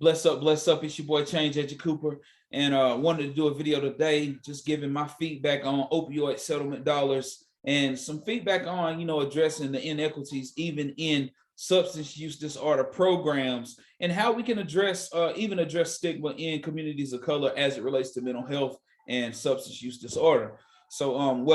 Bless up. It's your boy Change Edge Cooper, and wanted to do a video today, just giving my feedback on opioid settlement dollars and some feedback on addressing the inequities even in substance use disorder programs and how we can even address stigma in communities of color as it relates to mental health and substance use disorder. So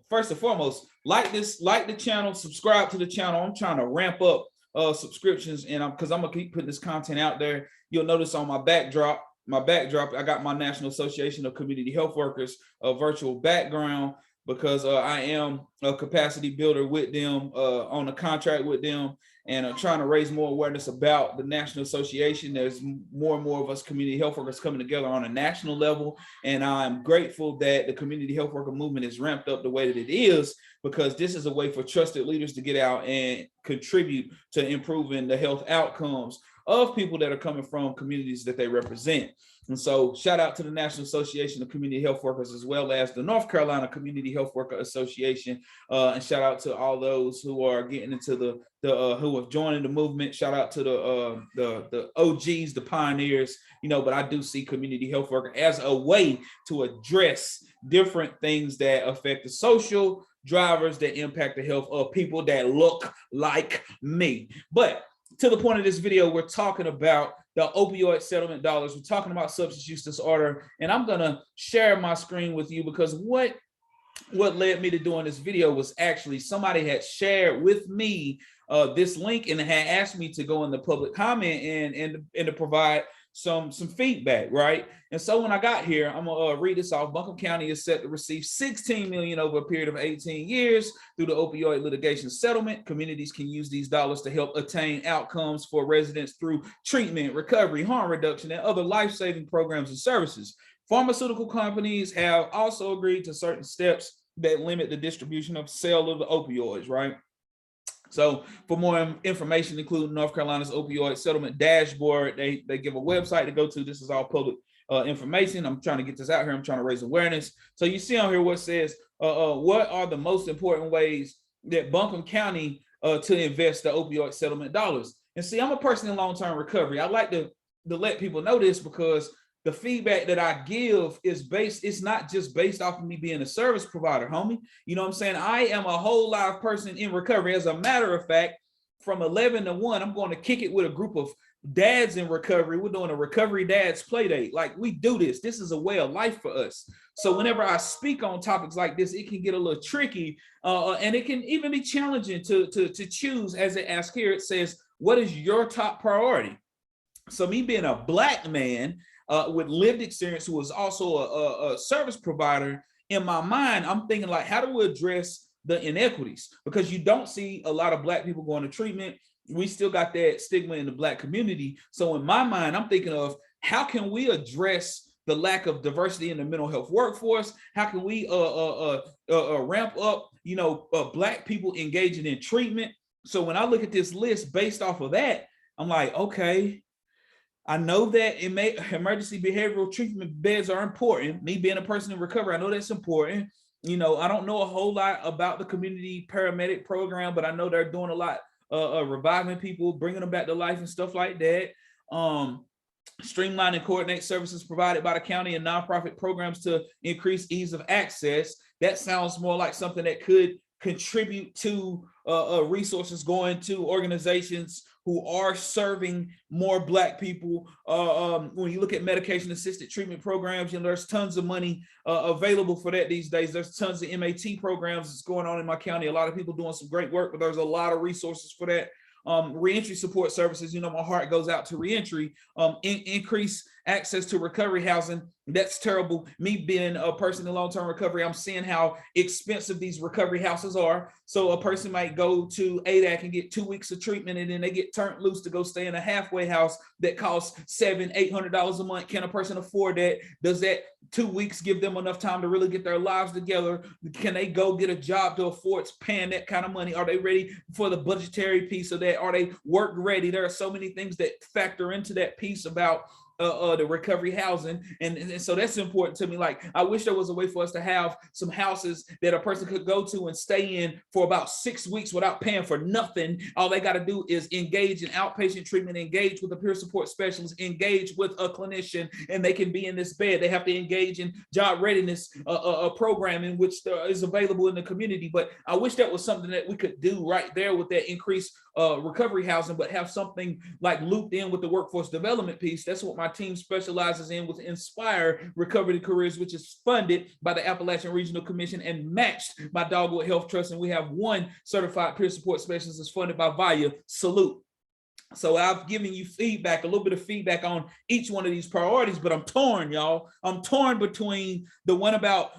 first and foremost, like the channel, subscribe to the channel. I'm trying to ramp up subscriptions, and because I'm gonna keep putting this content out there. You'll notice on my backdrop, I got my National Association of Community Health Workers virtual background because I am a capacity builder with them, on a contract with them, and trying to raise more awareness about the National Association. There's more and more of us community health workers coming together on a national level, and I'm grateful that the community health worker movement is ramped up the way that it is, because this is a way for trusted leaders to get out and contribute to improving the health outcomes of people that are coming from communities that they represent. And so shout out to the National Association of Community Health Workers, as well as the North Carolina Community Health Worker Association. And shout out to all those who are getting into who have joined the movement. Shout out to the OGs, the pioneers, but I do see community health worker as a way to address different things that affect the social drivers that impact the health of people that look like me. But to the point of this video, we're talking about the opioid settlement dollars. We're talking about substance use disorder, and I'm gonna share my screen with you because what led me to doing this video was actually somebody had shared with me this link and had asked me to go in the public comment and to provide some feedback, right? And so when I got here, I'm gonna read this off. Buncombe County is set to receive $16 million over a period of 18 years through the opioid litigation settlement. Communities can use these dollars to help attain outcomes for residents through treatment, recovery, harm reduction, and other life-saving programs and services. Pharmaceutical companies have also agreed to certain steps that limit the distribution of sale of the opioids, right? So for more information, including North Carolina's opioid settlement dashboard, they give a website to go to. This is all public information. I'm trying to get this out here. I'm trying to raise awareness. So you see on here what says, what are the most important ways that Buncombe County to invest the opioid settlement dollars? And see, I'm a person in long-term recovery. I like to let people know this because the feedback that I give is it's not just based off of me being a service provider, homie. You know what I'm saying? I am a whole live person in recovery. As a matter of fact, from 11 to 1, I'm going to kick it with a group of dads in recovery. We're doing a recovery dads play date. Like, we do this. This is a way of life for us. So whenever I speak on topics like this, it can get a little tricky, and it can even be challenging to choose. As it asks here, it says, what is your top priority? So me being a Black man with lived experience, who was also a service provider, in my mind, I'm thinking like, how do we address the inequities? Because you don't see a lot of Black people going to treatment. We still got that stigma in the Black community. So in my mind, I'm thinking of how can we address the lack of diversity in the mental health workforce? How can we ramp up, Black people engaging in treatment? So when I look at this list based off of that, I'm like, okay, I know that emergency behavioral treatment beds are important. Me being a person in recovery, I know that's important. I don't know a whole lot about the community paramedic program, but I know they're doing a lot, reviving people, bringing them back to life and stuff like that. Streamline and coordinate services provided by the county and nonprofit programs to increase ease of access. That sounds more like something that could contribute to resources going to organizations who are serving more Black people. When you look at medication assisted treatment programs, there's tons of money available for that these days. There's tons of MAT programs that's going on in my county. A lot of people doing some great work, but there's a lot of resources for that. Reentry support services, my heart goes out to reentry. Increase access to recovery housing. That's terrible. Me being a person in long-term recovery, I'm seeing how expensive these recovery houses are. So a person might go to ADAC and get 2 weeks of treatment, and then they get turned loose to go stay in a halfway house that costs $700-800 a month. Can a person afford that? Does that 2 weeks give them enough time to really get their lives together? Can they go get a job to afford paying that kind of money? Are they ready for the budgetary piece of that? Are they work ready? There are so many things that factor into that piece about the recovery housing, and so that's important to me. Like, I wish there was a way for us to have some houses that a person could go to and stay in for about 6 weeks without paying for nothing. All they got to do is engage in outpatient treatment, engage with a peer support specialist, engage with a clinician, and they can be in this bed. They have to engage in job readiness programming, which is available in the community. But I wish that was something that we could do right there with that increased recovery housing, but have something like looped in with the workforce development piece. That's what my team specializes in with Inspire Recovery Careers, which is funded by the Appalachian Regional Commission and matched by Dogwood Health Trust. And we have one certified peer support specialist that's funded by VIA. Salute. So I've given you feedback, a little bit of feedback on each one of these priorities, but I'm torn, y'all. I'm torn between the one about,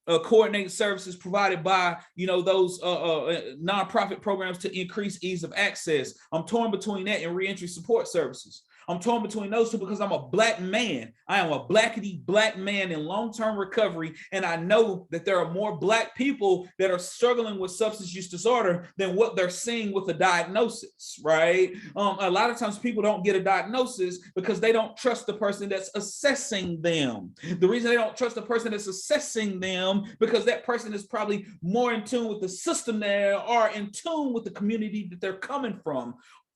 coordinated services provided by, those nonprofit programs to increase ease of access. I'm torn between that and reentry support services. I'm torn between those two because I'm a Black man. I am a blackity Black man in long-term recovery, and I know that there are more Black people that are struggling with substance use disorder than what they're seeing with a diagnosis, right? A lot of times people don't get a diagnosis because they don't trust the person that's assessing them. The reason they don't trust the person that's assessing them because that person is probably more in tune with the system they are in tune with the community that they're coming from.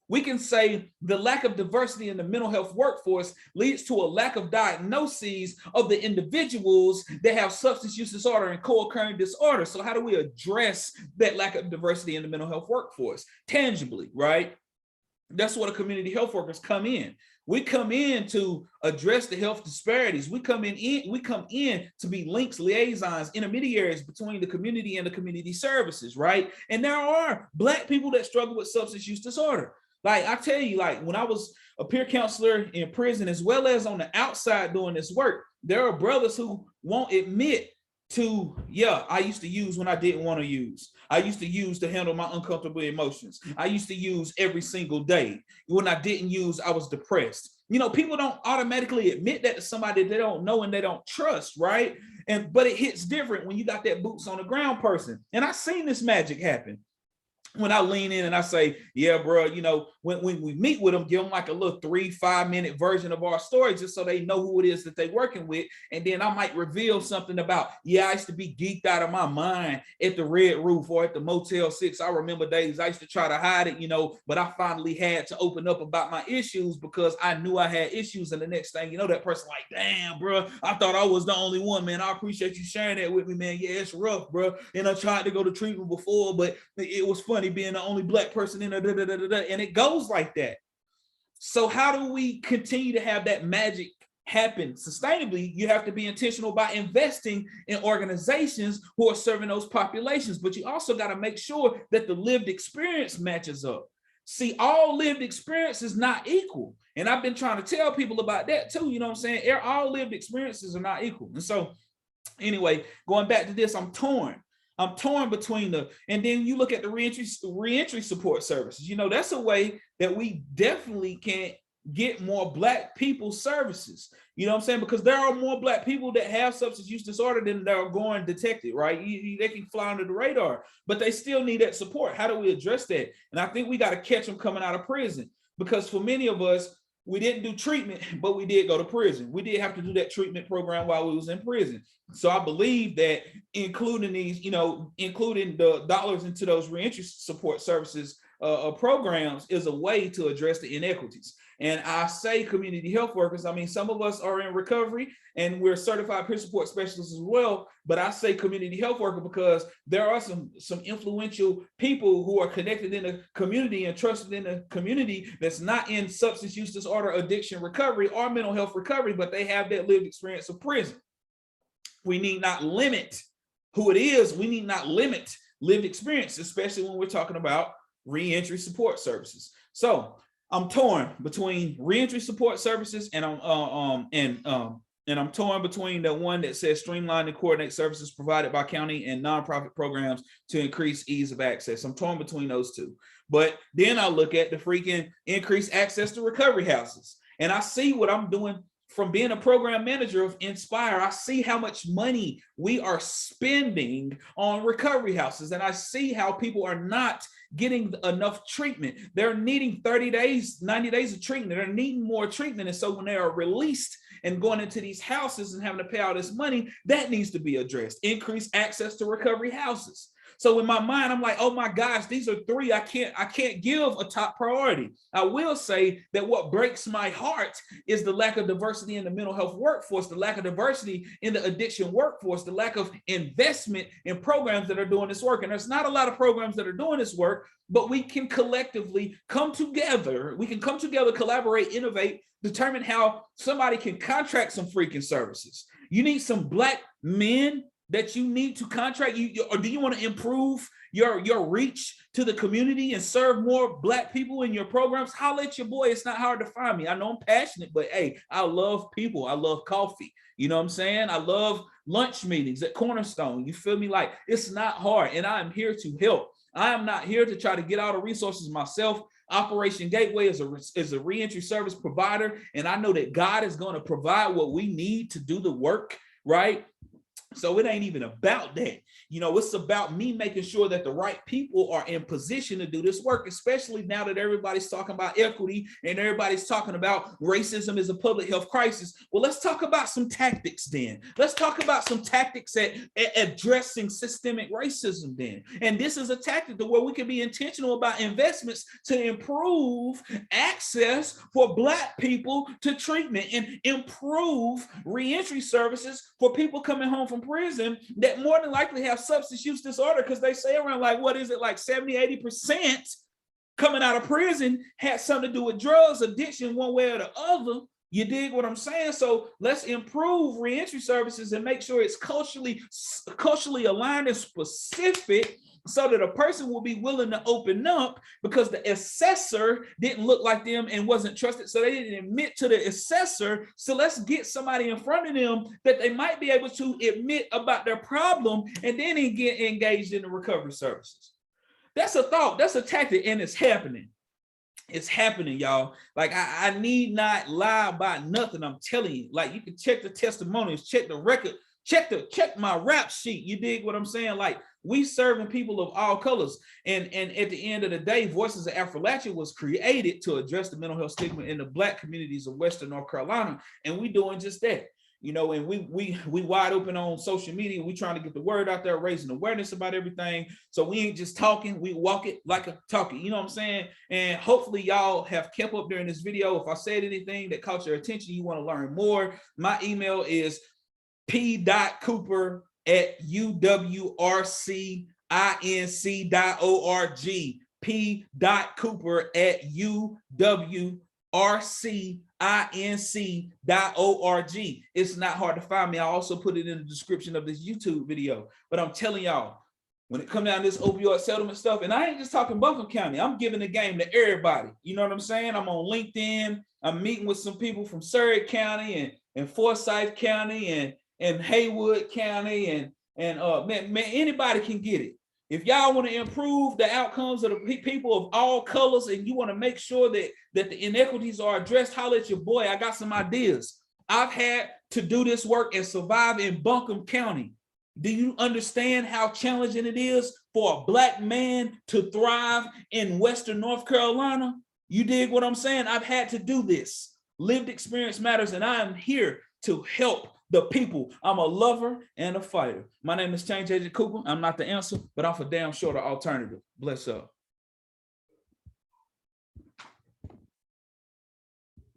We can say the lack of diversity in the mental health workforce leads to a lack of diagnoses of the individuals that have substance use disorder and co-occurring disorder. So how do we address that lack of diversity in the mental health workforce? Tangibly, right? That's what a community health workers come in. We come in to address the health disparities. We come in to be links, liaisons, intermediaries between the community and the community services, right? And there are Black people that struggle with substance use disorder. Like, I tell you, like, when I was a peer counselor in prison, as well as on the outside doing this work, there are brothers who won't admit to, yeah, I used to use when I didn't want to use. I used to use to handle my uncomfortable emotions. I used to use every single day. When I didn't use, I was depressed. People don't automatically admit that to somebody they don't know and they don't trust, right? But it hits different when you got that boots on the ground person. And I've seen this magic happen. When I lean in and I say, yeah, bro, when we meet with them, give them like a little 3-5 minute version of our story, just so they know who it is that they're working with. And then I might reveal something about, I used to be geeked out of my mind at the Red Roof or at the Motel 6. I remember days I used to try to hide it, but I finally had to open up about my issues because I knew I had issues. And the next thing you know, that person like, damn, bro, I thought I was the only one, man. I appreciate you sharing that with me, man. Yeah, it's rough, bro. And I tried to go to treatment before, but it was funny being the only Black person in there, and it goes like that. So how do we continue to have that magic happen sustainably? You have to be intentional by investing in organizations who are serving those populations, but you also got to make sure that the lived experience matches up. See, all lived experience is not equal. And I've been trying to tell people about that too. You know what I'm saying? All lived experiences are not equal. And so anyway, going back to this, I'm torn between and then you look at the reentry support services. That's a way that we definitely can get more Black people services. You know what I'm saying? Because there are more Black people that have substance use disorder than that are going detected, right? They can fly under the radar, but they still need that support. How do we address that? And I think we got to catch them coming out of prison, because for many of us, we didn't do treatment, but we did go to prison. We did have to do that treatment program while we was in prison. So I believe that including these, including the dollars into those reentry support services programs is a way to address the inequities. And I say community health workers, I mean, some of us are in recovery and we're certified peer support specialists as well, but I say community health worker because there are some influential people who are connected in the community and trusted in the community that's not in substance use disorder, addiction recovery, or mental health recovery, but they have that lived experience of prison. We need not limit who it is. We need not limit lived experience, especially when we're talking about reentry support services. So I'm torn between reentry support services and I'm torn between the one that says streamline and coordinate services provided by county and nonprofit programs to increase ease of access. I'm torn between those two. But then I look at the freaking increased access to recovery houses, and I see what I'm doing from being a program manager of Inspire, I see how much money we are spending on recovery houses. And I see how people are not getting enough treatment. They're needing 30 days, 90 days of treatment. They're needing more treatment. And so when they are released and going into these houses and having to pay all this money, that needs to be addressed. Increase access to recovery houses. So in my mind, I'm like, oh my gosh, these are three I can't give a top priority. I will say that what breaks my heart is the lack of diversity in the mental health workforce, the lack of diversity in the addiction workforce, the lack of investment in programs that are doing this work. And there's not a lot of programs that are doing this work, but we can collectively come together. We can come together, collaborate, innovate, determine how somebody can contract some freaking services. You need some Black men that you need to contract, or do you want to improve your reach to the community and serve more Black people in your programs? Holla at your boy. It's not hard to find me. I know I'm passionate, but hey, I love people. I love coffee. You know what I'm saying? I love lunch meetings at Cornerstone. You feel me? Like, it's not hard, and I am here to help. I am not here to try to get all the resources myself. Operation Gateway is a reentry service provider, and I know that God is going to provide what we need to do the work, right? So it ain't even about that. You know, it's about me making sure that the right people are in position to do this work, especially now that everybody's talking about equity and everybody's talking about racism as a public health crisis. Well, let's talk about some tactics then. Let's talk about some tactics at addressing systemic racism then. And this is a tactic to where we can be intentional about investments to improve access for Black people to treatment and improve reentry services for people coming home from prison that more than likely have substance use disorder, because they say around like, what is it, like 70-80% coming out of prison had something to do with drugs, addiction, one way or the other. You dig what I'm saying? So let's improve reentry services and make sure it's culturally aligned and specific, so that a person will be willing to open up, because the assessor didn't look like them and wasn't trusted, so they didn't admit to the assessor. So let's get somebody in front of them that they might be able to admit about their problem, and then get engaged in the recovery services. That's a thought, that's a tactic, and it's happening. It's happening, y'all. Like, I need not lie about nothing. I'm telling you, like, you can check the testimonials, check the record, check my rap sheet. You dig what I'm saying? Like, we serving people of all colors. And at the end of the day, Voices of Appalachia was created to address the mental health stigma in the Black communities of Western North Carolina. And we doing just that. You know, and we wide open on social media. We trying to get the word out there, raising awareness about everything. So we ain't just talking, we walk it like a talkie. You know what I'm saying? And hopefully y'all have kept up during this video. If I said anything that caught your attention, you want to learn more, my email is p.cooper@uwrcinc.org. p.cooper@uwrcinc.org. It's not hard to find me. I also put it in the description of this YouTube video. But I'm telling y'all, when it comes down to this opioid settlement stuff, and I ain't just talking Buncombe County, I'm giving the game to everybody. You know what I'm saying? I'm on LinkedIn. I'm meeting with some people from Surrey County and Forsyth County and Haywood County, and man, anybody can get it. If y'all want to improve the outcomes of the people of all colors, and you want to make sure that the inequities are addressed, holler at your boy. I got some ideas. I've had to do this work and survive in Buncombe County. Do you understand how challenging it is for a Black man to thrive in Western North Carolina? You dig what I'm saying? I've had to do this. Lived experience matters, and I am here to help the people. I'm a lover and a fighter. My name is Change Agent Cooper. I'm not the answer, but I'm for damn sure the alternative. Bless up.